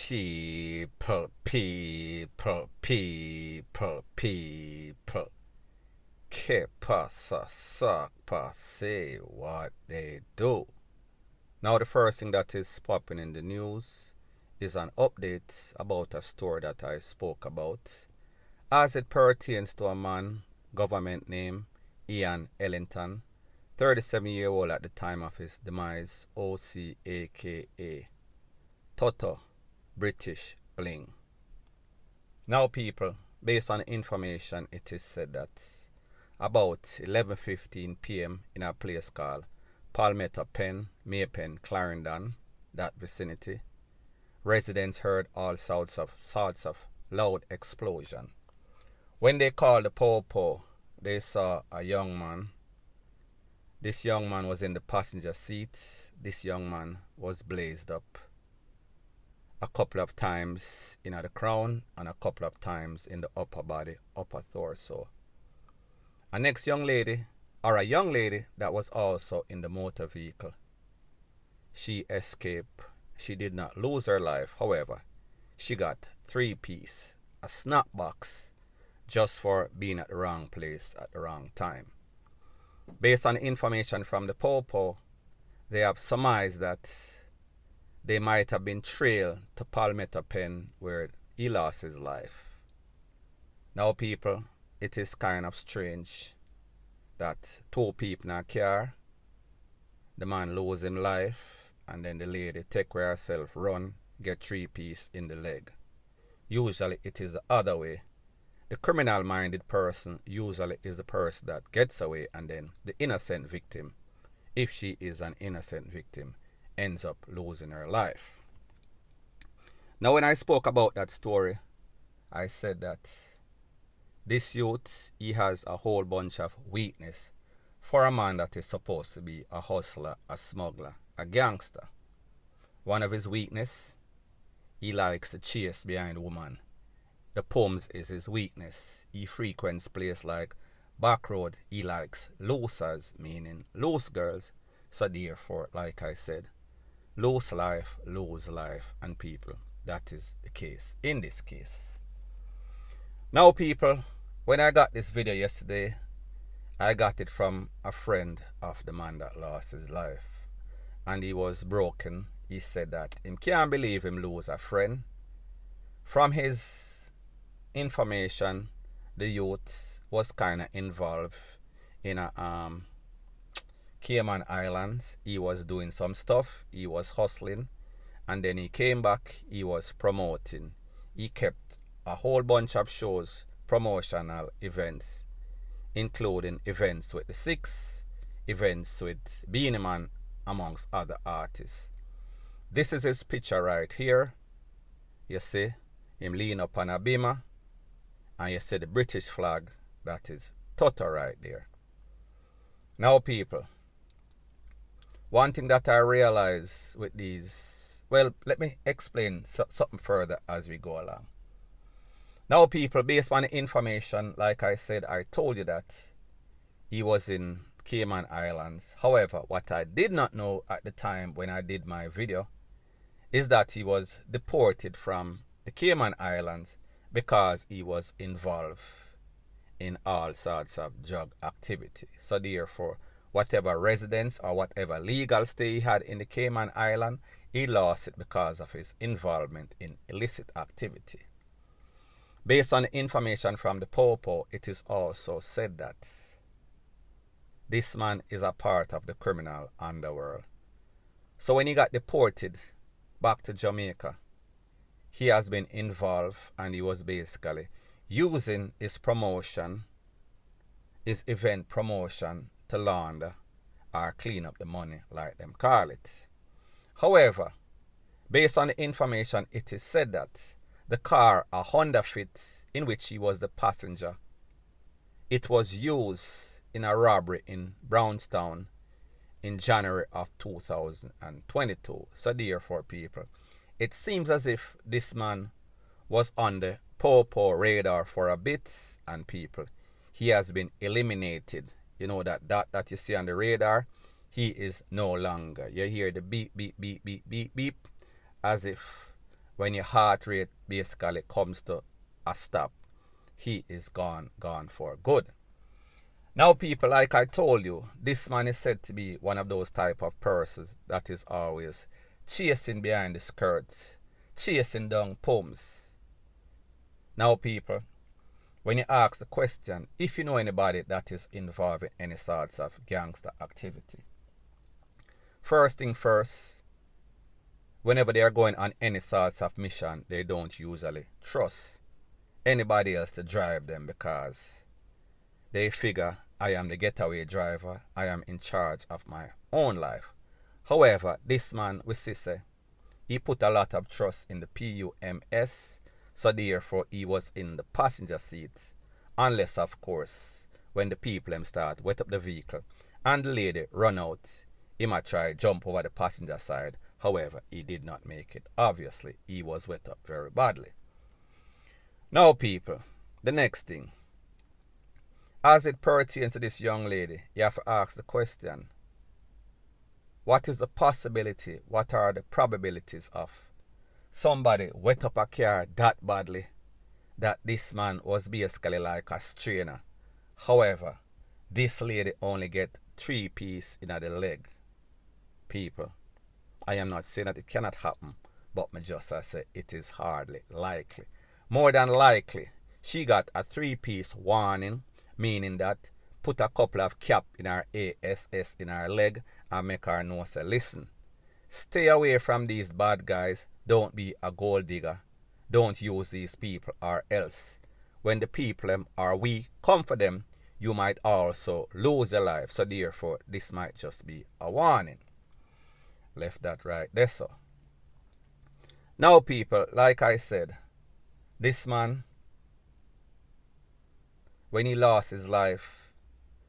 People. Que pasa, suck, say what they do. Now the first thing that is popping in the news is an update about a story that I spoke about as it pertains to a man, government name, Ian Ellington, 37-year-old at the time of his demise, OC aka Toto, British-BLING. Now people, based on information, it is said that about 11:15 p.m. in a place called Palmetto Pen, MAYPEN, Clarendon, that vicinity, residents heard all sorts of loud explosion. When they called the po-po, they saw a young man. This young man was in the passenger seat. This young man was blazed up a couple of times in the crown and a couple of times in the upper body, upper torso. A next young lady, or a young lady that was also in the motor vehicle. She escaped. She did not lose her life. However, she got 3-piece, a snap box, just for being at the wrong place at the wrong time. Based on information from the po-po, they have surmised that they might have been trailed to Palmetto Pen where he lost his life. Now people, it is kind of strange that 2 people in a car, the man lose him life, and then the lady take care of herself, run, get 3-piece in the leg. Usually it is the other way. The criminal-minded person usually is the person that gets away, and then the innocent victim, if she is an innocent victim, ends up losing her life. Now when I spoke about that story, I said that this youth, he has a whole bunch of weakness for a man that is supposed to be a hustler, a smuggler, a gangster. One of his weakness, he likes to chase behind woman. The pumps is his weakness. He frequents places like back road. He likes losers, meaning loose girls. So therefore, like I said, lose life, and people. That is the case in this case. Now people, when I got this video yesterday, I got it from a friend of the man that lost his life. And he was broken. He said that he can't believe him lose a friend. From his information, the youth was kind of involved in a Cayman Islands. He was doing some stuff. He was hustling. And then he came back. He was promoting. He kept a whole bunch of shows, promotional events, including events with the Six, events with Beenie Man, amongst other artists. This is his picture right here. You see him lean up on a beamer, and you see the British flag. That is Toto right there. Now people, one thing that I realize with these, well, let me explain something further as we go along. Now people, based on the information, like I said, I told you that he was in Cayman Islands. However, what I did not know at the time when I did my video is that he was deported from the Cayman Islands because he was involved in all sorts of drug activity. So therefore, whatever residence or whatever legal stay he had in the Cayman Island, he lost it because of his involvement in illicit activity. Based on information from the po-po, it is also said that this man is a part of the criminal underworld. So when he got deported back to Jamaica, he has been involved, and he was basically using his promotion, his event promotion, to launder or clean up the money, like them call it. However, based on the information, it is said that the car, a Honda Fit, in which he was the passenger, it was used in a robbery in Brownstown in January of 2022. So therefore, people, it seems as if this man was on the po-po radar for a bit, and people, he has been eliminated. You know that you see on the radar, he is no longer. You hear the beep, beep, beep, beep, beep, beep, as if when your heart rate basically comes to a stop, he is gone for good. Now people, like I told you, this man is said to be one of those type of persons that is always chasing behind the skirts, chasing down poems. Now people, when you ask the question, if you know anybody that is involved in any sorts of gangster activity, first thing first, whenever they are going on any sorts of mission, they don't usually trust anybody else to drive them because they figure, I am the getaway driver, I am in charge of my own life. However, this man, we see, he put a lot of trust in the PUMS, so therefore he was in the passenger seats, unless of course, when the people start wet up the vehicle and the lady run out, he might try jump over the passenger side. However, he did not make it. Obviously, he was wet up very badly. Now people, the next thing, as it pertains to this young lady, you have to ask the question, what is the possibility, what are the probabilities of somebody wet up a car that badly that this man was basically like a strainer? However, this lady only get 3 pieces in the leg. People, I am not saying that it cannot happen, but me just I say it is hardly likely. More than likely, she got a 3-piece warning, meaning that put a couple of cap in her ASS in her leg and make her know, say, listen, stay away from these bad guys, don't be a gold digger, don't use these people, or else when the people are weak, come for them, you might also lose your life. So therefore, this might just be a warning. Left that right there, so. Now people, like I said, this man, when he lost his life,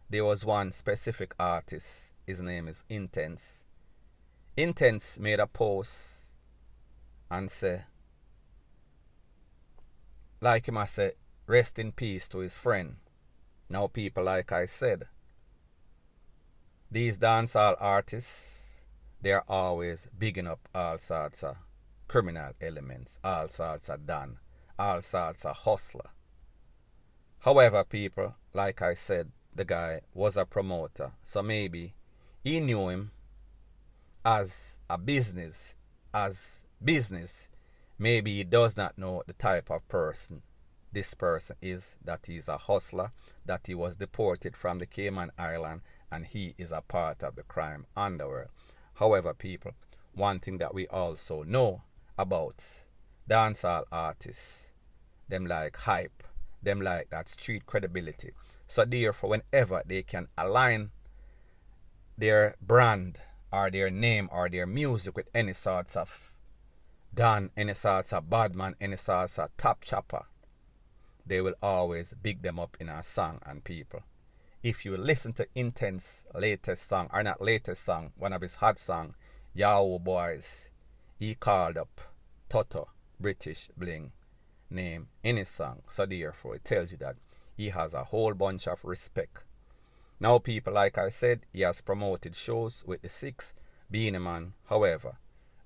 there was one specific artist, his name is Intense. Intense made a post and say, like him I say, rest in peace to his friend. Now people, like I said, these dancehall artists, they are always bigging up all sorts of criminal elements, all sorts of don, all sorts of hustler. However, people, like I said, the guy was a promoter, so maybe he knew him as a business, maybe he does not know the type of person this person is, that he's a hustler, that he was deported from the Cayman Island, and he is a part of the crime underworld. However, people, one thing that we also know about dancehall artists, them like hype, them like that street credibility. So therefore, whenever they can align their brand or their name or their music with any sorts of don, any sorts of badman, any sorts of top chopper, they will always big them up in a song. And people, if you listen to Intense latest song, or not latest song, one of his hot song, Yahoo Boys, he called up Toto, British-BLING name in his song. So therefore, it tells you that he has a whole bunch of respect. Now people, like I said, he has promoted shows with the 6 Beenie Man. However,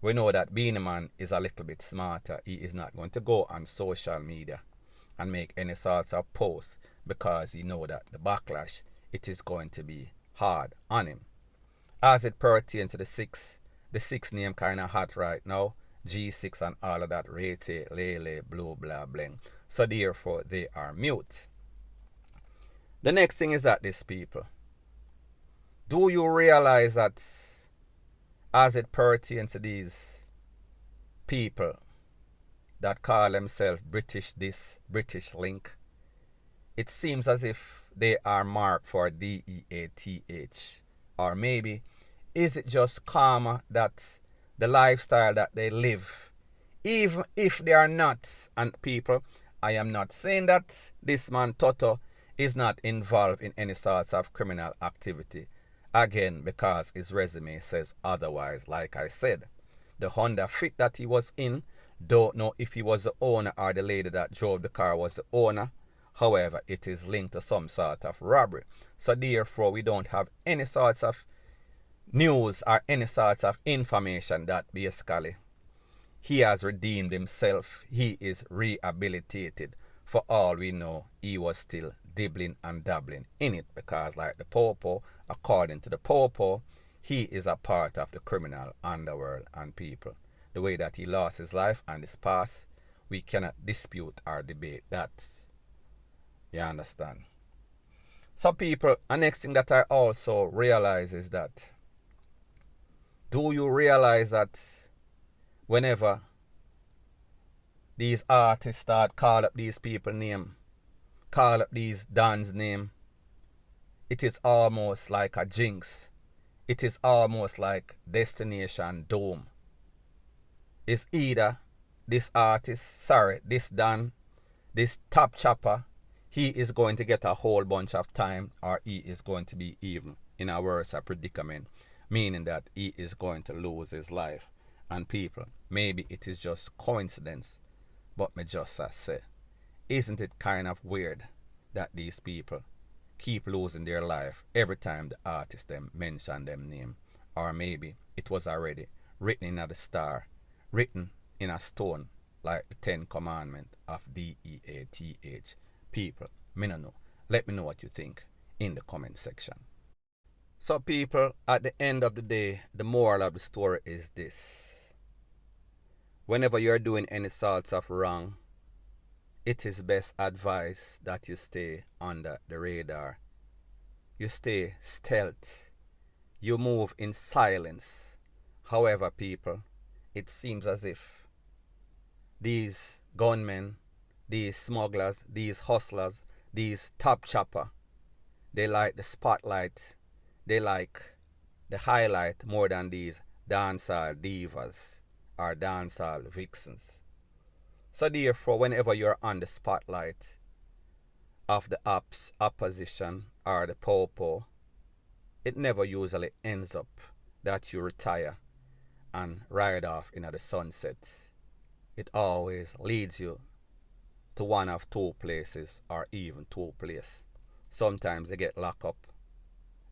we know that Beenie Man is a little bit smarter. He is not going to go on social media and make any sorts of posts because he know that the backlash, it is going to be hard on him. As it pertains to the 6 name kind of hot right now, G6 and all of that, Rete, Lele, Blue, blah, bling. So therefore, they are mute. The next thing is that these people, do you realize that as it pertains to these people that call themselves British this, British link, it seems as if they are marked for DEATH. Or maybe, is it just karma that the lifestyle that they live, even if they are not, and people, I am not saying that this man Toto is not involved in any sorts of criminal activity, again, because his resume says otherwise. Like I said, the Honda Fit that he was in, don't know if he was the owner or the lady that drove the car was the owner. However, it is linked to some sort of robbery. So therefore, we don't have any sorts of news or any sorts of information that basically He has redeemed himself. He is rehabilitated. For all we know, he was still dibbling and dabbling in it, because like the Popo, according to the Popo, he is a part of the criminal underworld and people. The way that he lost his life and his past, we cannot dispute or debate that. You understand? So people, the next thing that I also realize is that, do you realize that whenever these artists start call up these people name, call up these Don's name, it is almost like a jinx. It is almost like destination doom. It's either this artist, this Don, this top chopper, he is going to get a whole bunch of time, or he is going to be even in a worse predicament, meaning that he is going to lose his life. And people, maybe it is just coincidence, but me just say, isn't it kind of weird that these people keep losing their life every time the artist them mention them name? Or maybe it was already written in the star, written in a stone, like the 10 Commandments of DEATH. People, me no know. Let me know what you think in the comment section. So people, at the end of the day, the moral of the story is this. Whenever you're doing any sorts of wrong, it is best advised that you stay under the radar. You stay stealth. You move in silence. However, people, it seems as if these gunmen, these smugglers, these hustlers, these top chopper, they like the spotlight, they like the highlight more than these dancehall divas or dancehall vixens. So therefore, whenever you're on the spotlight of the opposition or the popo, it never usually ends up that you retire and ride off into the sunset. It always leads you to one of two places, or even two places. Sometimes you get locked up,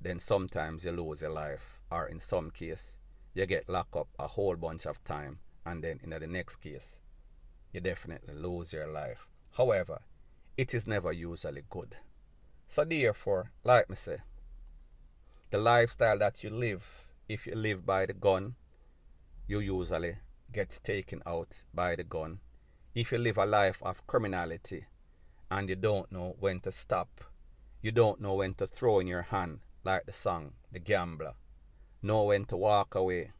then sometimes you lose your life, or in some case, you get locked up a whole bunch of time, and then in the next case, you definitely lose your life. However, it is never usually good. So therefore, like me say, the lifestyle that you live, if you live by the gun, you usually get taken out by the gun. If you live a life of criminality and you don't know when to stop, you don't know when to throw in your hand, like the song, The Gambler, know when to walk away,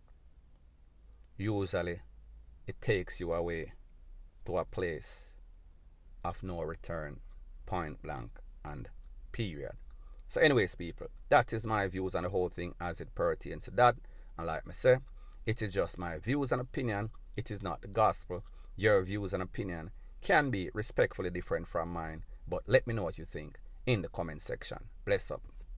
usually it takes you away to a place of no return, point blank and period. So anyways, people, that is my views on the whole thing as it pertains to that. And like me say, it is just my views and opinion. It is not the gospel. Your views and opinion can be respectfully different from mine, but let me know what you think in the comment section. Bless up.